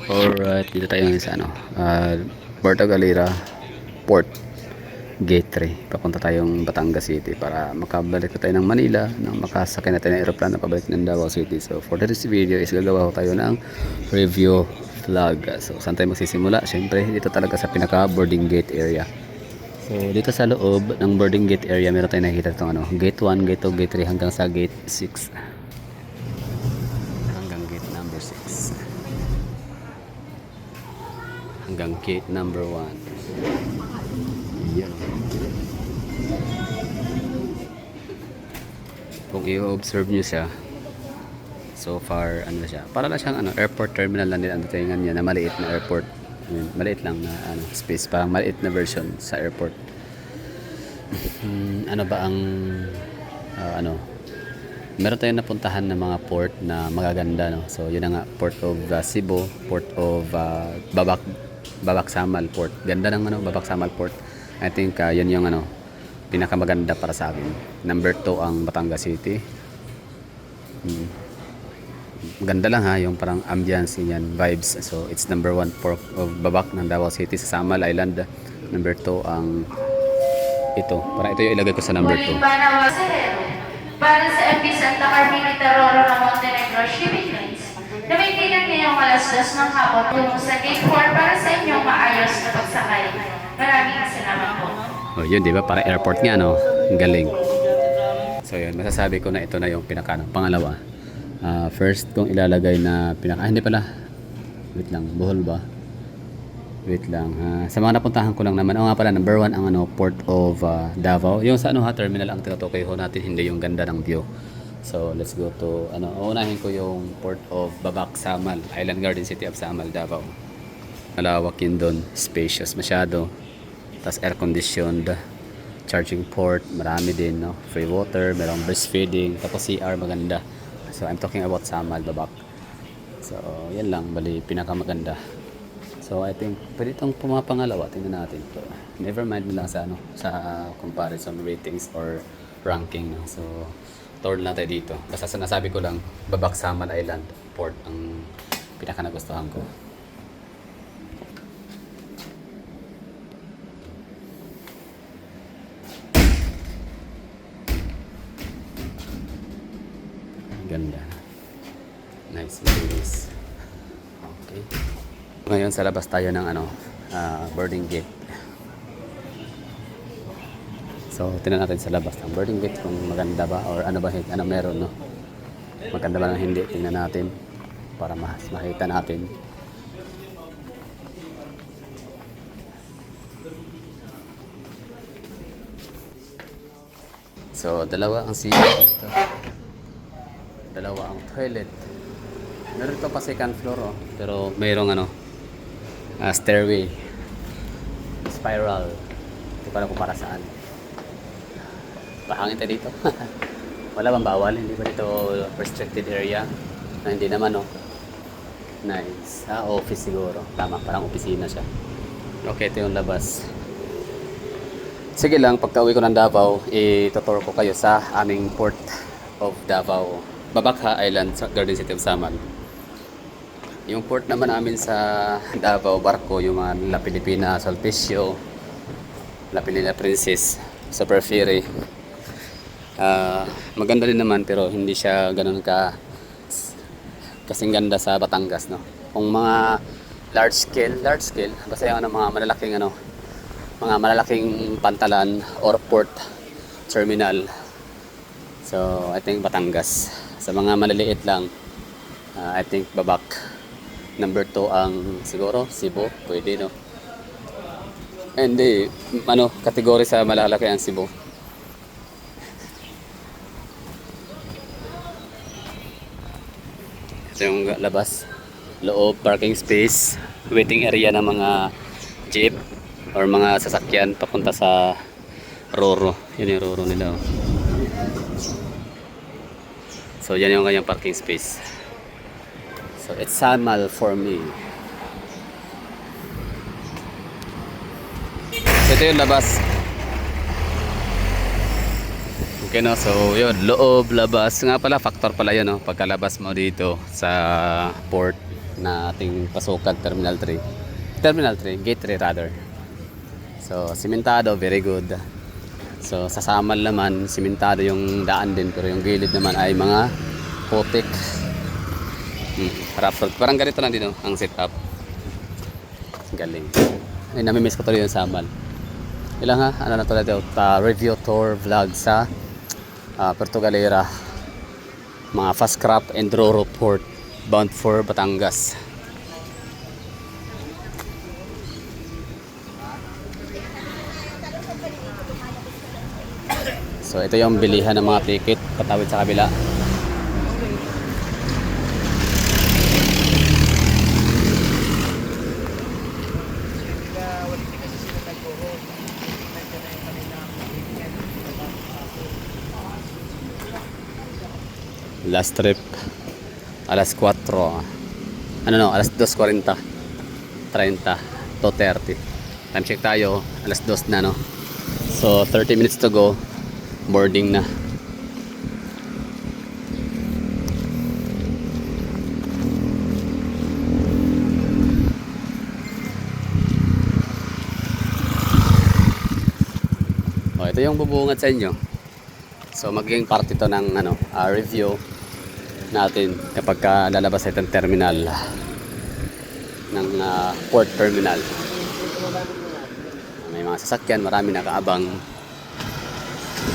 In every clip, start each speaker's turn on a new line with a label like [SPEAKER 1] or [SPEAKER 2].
[SPEAKER 1] Alright, dito tayo ngayon sa Puerto Galera Port Gate 3. Papunta tayong Batangas City para makabalik na tayo ng Manila nang makasakay na tayo ng aeroplano pabalik ng Davao City. So for this video is gagawa ko tayo ng review vlog. So saan tayo magsisimula? Siyempre dito talaga sa pinaka boarding gate area. So dito sa loob ng boarding gate area meron tayong nakikita itong gate 1, gate 2, gate 3 hanggang sa gate 6. Hanggang gate number 6. Hanggang gate number 1. Yan. Kung i-observe nyo siya, so far siya, para lang siyang airport terminal lang din ang datingan niya na maliit na airport. Maliit lang na space, parang maliit na version sa airport. Ano ba ang meron tayong napuntahan na mga port na magaganda, no? So yun na nga, Port of Cebu, Port of Babac Samal Port. Ganda ng Babac Samal Port. I think yun yung pinakamaganda para sa akin. Number 2 ang Batangas City. Maganda lang yung parang ambience niyan, vibes. So it's number 1 Port of Babac ng Davao City sa Samal Island. Number 2 ang ito. Para ito yung ilagay ko sa number 2.
[SPEAKER 2] Para sa MV Santa Carmelita Roro ng Montenegro Shipping Lines na may tinan ngayong alas 2 ng hapon tungo sa Gate 4 para sa inyong maayos na pagsakay. Maraming salamat po.
[SPEAKER 1] Oh, yun, di ba? Para airport nga, no? Ang galing. So, yun. Masasabi ko na ito na yung pangalawa. First, kung ilalagay na hindi pala. Wait lang. Bohol ba? Wait lang. Sa mga napuntahan ko lang naman. Nga pala, number 1 ang Port of Davao. Yung sa terminal ang tinutukoy ho natin, hindi yung ganda ng view. So, let's go to, uunahin ko yung Port of Babac Samal, Island Garden City of Samal, Davao. Malawak yun doon. Spacious masyado. Tapos air-conditioned. Charging port. Marami din, no? Free water. Merong breastfeeding. Tapos CR maganda. So, I'm talking about Samal, Babac. So, yan lang. Bali, pinakamaganda. So I think pwede itong pumapangalawa. Tingnan natin. Never mind nila sa comparison ratings or ranking. No? So tour na tayo dito. Basta sinasabi ko lang, Babac Samal Island Port ang pinaka nagustuhan ko. Ganda. Nice. Nice. Okay. Ngayon sa labas tayo ng boarding gate. So tingnan natin sa labas ng boarding gate kung maganda ba or ano meron, no? Maganda ba na hindi, tingnan natin para mas makita natin. So dalawa ang CR dito. Dalawa ang toilet. Meron ito pa second floor, pero mayroong stairway, spiral. Hindi pa na kung para saan. Pahangin tayo dito. Wala bang bawal? Hindi ba dito restricted area? Hindi naman, no? Nice. Office siguro. Tama, parang opisina siya. Okay, ito yung labas. Sige lang, pagka uwi ko ng Davao, itutur ko kayo sa aming Port of Davao, Babac Island, Garden City of Samal. Yung port naman namin sa Davao, barko, yung mga La Pilipina, Solsticio, La Pilipina Princess, Super Ferry. Maganda din naman pero hindi siya ganun kasing ganda sa Batangas, no? Kung mga large scale, basta yung mga malalaking pantalan or port terminal. So, I think Batangas. Sa mga maliliit lang, I think Babac. Number 2 ang siguro Cebu, pwede, no? Hindi, kategory sa malalaki ang Cebu. Ito yung labas, loob, parking space, waiting area ng mga jeep or mga sasakyan papunta sa Roro. Yun yung Roro nila, oh. So yan yung kanyang parking space. So it's Samal for me. So ito yung labas. Okay, no? So yun, loob, labas. Nga pala, factor pala yun, no? Pagkalabas mo dito sa port, na ating pasukan Terminal 3. Terminal 3, Gate 3 rather. So, simentado, very good. So, sa Samal naman, simentado yung daan din, pero yung gilid naman ay mga putik. Parang ganito lang din ang setup. Galing. Ay, namimiss ko tuloy yung Samal. Ilang ha? Ano na tuloy ito? Review tour vlog sa Puerto Galera. Mga fast crop and Roro Port bound for Batangas. So ito yung bilihan ng mga ticket patawid sa kabila. Last trip alas 4 alas 2:40 30 to 30 time check tayo alas 2 na no, so 30 minutes to go, boarding na. Ito yung bubungad sa inyo, so magiging part ito ng review natin kapag lalabas itong terminal ng port terminal. May mga sasakyan, marami nakaabang.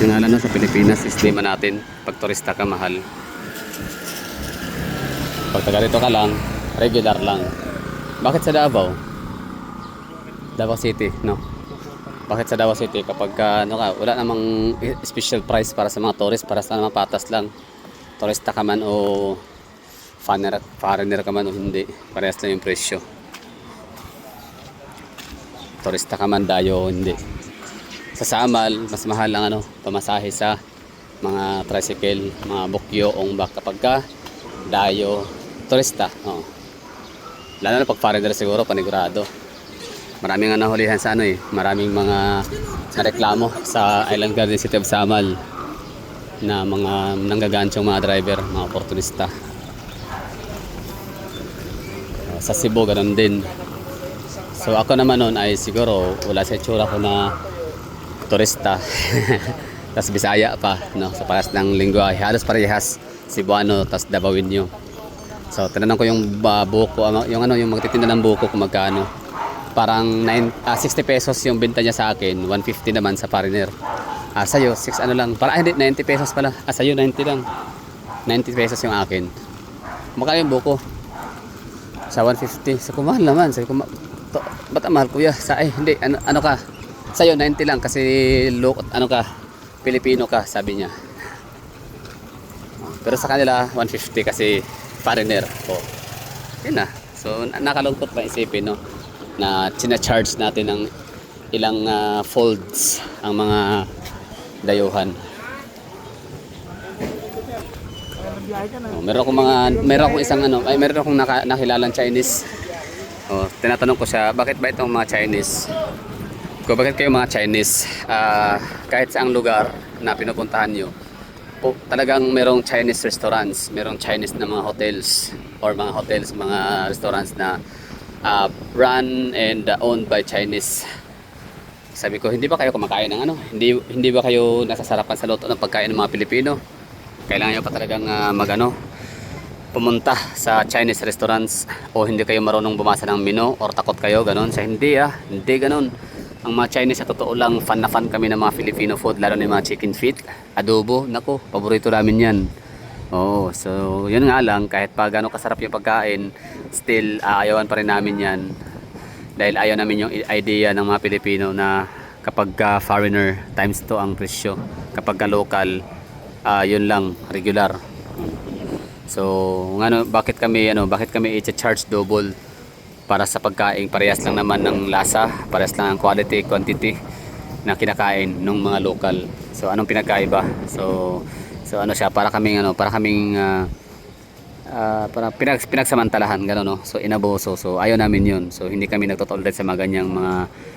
[SPEAKER 1] Yung alam sa Pilipinas, sistema natin pag turista ka mahal, pag taga rito ka lang regular lang. Bakit sa Davao City no? Bakit sa Davao City kapag wala namang special price para sa mga tourist, para sa mga patas lang, turista ka man o foreigner ka man o hindi, parehas lang yung presyo. Turista ka man dayo o hindi. Sa Samal mas mahal ang pamasahe sa mga tricycle, mga bukyo o umbak kapag ka dayo turista. Lalo na pag foreigner siguro panigurado. Maraming nahulihan sa maraming mga nareklamo sa Island Garden City of Samal na mga nanggaganchong mga driver, mga oportunista. Sa Cebu ganun din. So ako naman noon ay siguro wala sa itsura ko na turista. Tas Bisaya pa, no? Sa paras ng lingwahe, halos parehas Cebuano tas Davaoenyo. So tinanong ko yung buko, yung magtitinda ng buko kung magkano. Parang 60 pesos yung benta niya sa akin, 150 naman sa foreigner. Sa'yo, 6 lang. Hindi, 90 pesos pala. Sa'yo, 90 lang. 90 pesos yung akin. Magkano yung buko? Sa 150. Sa kumahal naman. Ba't ang mahal kuya? Hindi. Ano ka? Sa'yo, 90 lang. Kasi, ka? Pilipino ka, sabi niya. Pero sa kanila, 150 kasi foreigner. Yun na. So, nakalungkot pa isipin, no? Na charge natin ng ilang folds ang mga dayuhan. Meron akong nakilalang Chinese. Tinatanong ko siya, bakit ba itong mga Chinese? Bakit kayo mga Chinese? Kahit saang lugar na pinupuntahan nyo, talagang merong Chinese restaurants, merong Chinese na mga hotels, or mga restaurants na run and owned by Chinese. Sabi ko, hindi ba kayo kumakain ng Hindi ba kayo nasasarapan sa luto ng pagkain ng mga Pilipino? Kailangan nyo pa talagang pumunta sa Chinese restaurants, o hindi kayo marunong bumasa ng menu, or takot kayo ganon? Hindi ganon. Ang mga Chinese, sa totoo lang, fan na fan kami ng mga Filipino food, lalo na yung mga chicken feet, adobo, nako, paborito namin yan. So yun nga lang, kahit pa gano'ng kasarap yung pagkain, still ayawan pa rin namin yan. Dahil ayaw namin yung idea ng mga Pilipino na kapag foreigner, times 2 ang presyo. Kapag local, yun lang, regular. So bakit kami i-charge double para sa pagkain? Parehas lang naman ng lasa, parehas lang ang quality, quantity na kinakain ng mga local. So anong pinagkaiba? So siya, para kaming pinagsamantalahan gano'n, no? So inabuso. So ayaw namin yun. So hindi kami nagtotolerate sa mga ganyang mga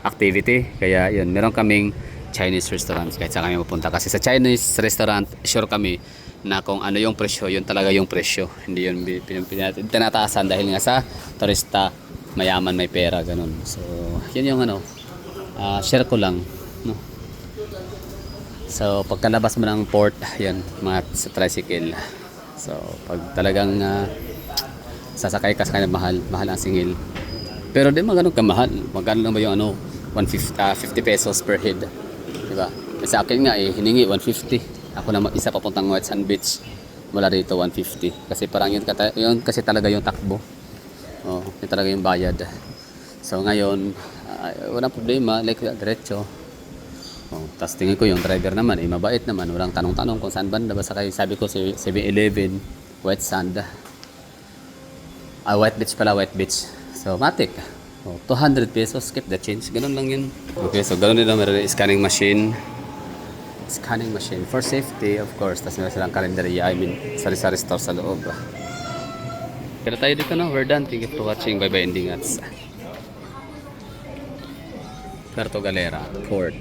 [SPEAKER 1] activity. Kaya yun, meron kaming Chinese restaurant kahit saan kami pupunta. Kasi sa Chinese restaurant, sure kami na kung ano yung presyo, yun talaga yung presyo. Hindi yun tinataasan dahil nga sa turista, mayaman, may pera, ganun. So, yun yung share ko lang. No? So, pagkalabas mo ng port, yan, mga sa tricycle. So, pag talagang sasakay ka sa kanya, mahal ang singil. Pero di magano kamahal. Magkano lang ba yung 50 pesos per head. Diba? Sa akin nga hiningi 150. Ako na isa papuntang White Sand Beach. Mula dito 150. Kasi parang yun kasi talaga yung takbo. Oh, yun talaga yung bayad. So ngayon, walang problema, like diretso. Oh, tapos tingin ko yung driver naman, mabait naman, walang tanong-tanong kung saan banda. Basta kayo, sabi ko 7-Eleven, White Sand. White Beach pala, White Beach. So, matik. Oh, 200 pesos, keep the change. Ganun lang yun. Okay, so ganun din meron yung scanning machine. Scanning machine for safety, of course. Tapos meron silang kalendarya, sari-sari store sa loob. Pero tayo dito na, we're done. Thank you for watching. Bye-bye, ending at Puerto Galera Port.